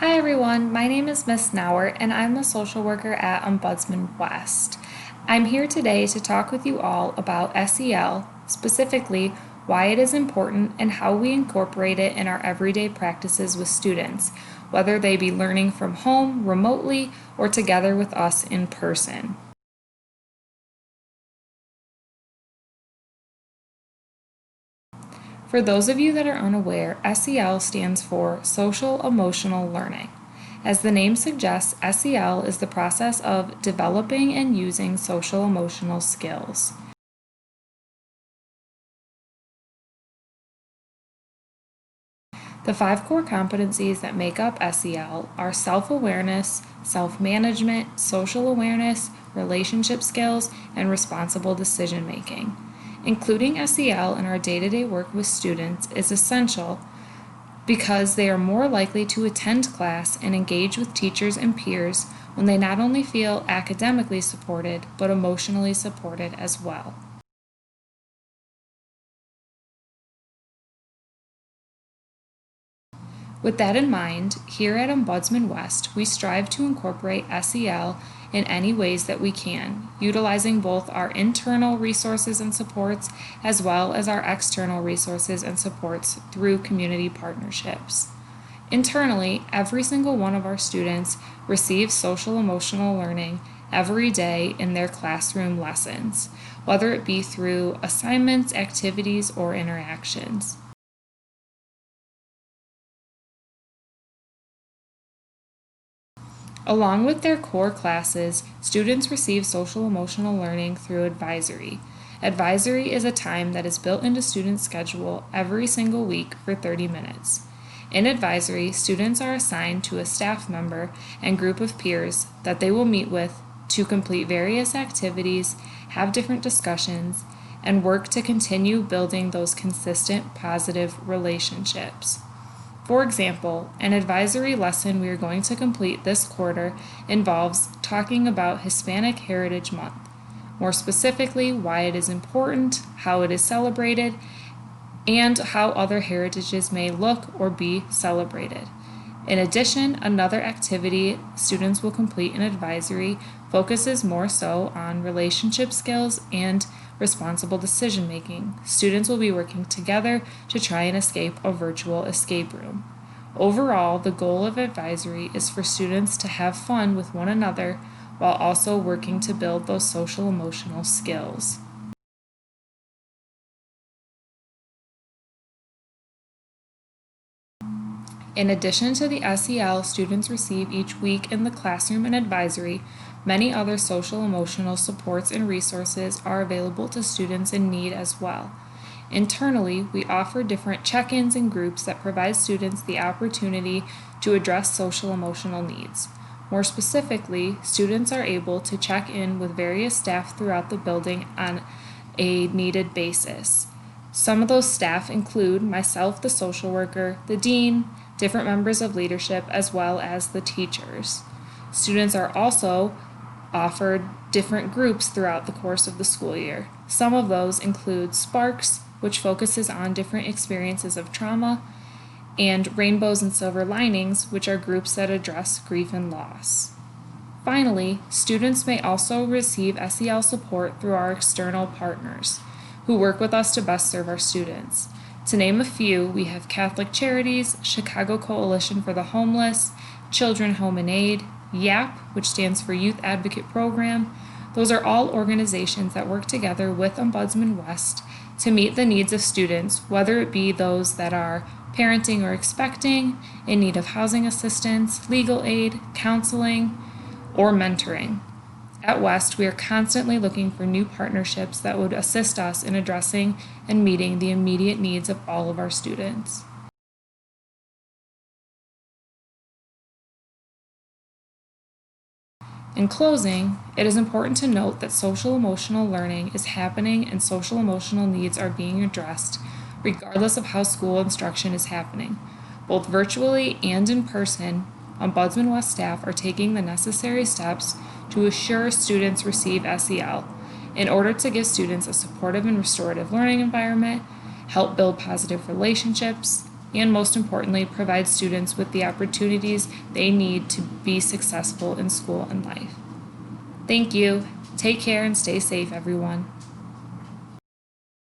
Hi everyone, my name is Miss Nauert and I'm a social worker at Ombudsman West. I'm here today to talk with you all about SEL, specifically why it is important and how we incorporate it in our everyday practices with students, whether they be learning from home, remotely, or together with us in person. For those of you that are unaware, SEL stands for Social Emotional Learning. As the name suggests, SEL is the process of developing and using social emotional skills. The 5 core competencies that make up SEL are self-awareness, self-management, social awareness, relationship skills, and responsible decision-making. Including SEL in our day-to-day work with students is essential because they are more likely to attend class and engage with teachers and peers when they not only feel academically supported, but emotionally supported as well. With that in mind, here at Ombudsman West, we strive to incorporate SEL in any ways that we can, utilizing both our internal resources and supports as well as our external resources and supports through community partnerships. Internally, every single one of our students receives social emotional learning every day in their classroom lessons, whether it be through assignments, activities, or interactions. Along with their core classes, students receive social emotional learning through advisory. Advisory is a time that is built into students' schedule every single week for 30 minutes. In advisory, students are assigned to a staff member and group of peers that they will meet with to complete various activities, have different discussions, and work to continue building those consistent positive relationships. For example, an advisory lesson we are going to complete this quarter involves talking about Hispanic Heritage Month. More specifically, why it is important, how it is celebrated, and how other heritages may look or be celebrated. In addition, another activity students will complete in advisory focuses more so on relationship skills and responsible decision making. Students will be working together to try and escape a virtual escape room. Overall, the goal of advisory is for students to have fun with one another while also working to build those social emotional skills. In addition to the SEL students receive each week in the classroom and advisory, many other social emotional supports and resources are available to students in need as well. Internally, we offer different check-ins and groups that provide students the opportunity to address social emotional needs. More specifically, students are able to check in with various staff throughout the building on a needed basis. Some of those staff include myself, the social worker, the dean, different members of leadership, as well as the teachers. Students are also offered different groups throughout the course of the school year. Some of those include Sparks, which focuses on different experiences of trauma, and Rainbows and Silver Linings, which are groups that address grief and loss. Finally, students may also receive SEL support through our external partners, who work with us to best serve our students. To name a few, we have Catholic Charities, Chicago Coalition for the Homeless, Children Home and Aid, YAP, which stands for Youth Advocate Program. Those are all organizations that work together with Ombudsman West to meet the needs of students, whether it be those that are parenting or expecting, in need of housing assistance, legal aid, counseling, or mentoring. At West, we are constantly looking for new partnerships that would assist us in addressing and meeting the immediate needs of all of our students. In closing, it is important to note that social emotional learning is happening and social emotional needs are being addressed regardless of how school instruction is happening. Both virtually and in person, Ombudsman West staff are taking the necessary steps to assure students receive SEL in order to give students a supportive and restorative learning environment, help build positive relationships, and most importantly, provide students with the opportunities they need to be successful in school and life. Thank you. Take care and stay safe, everyone.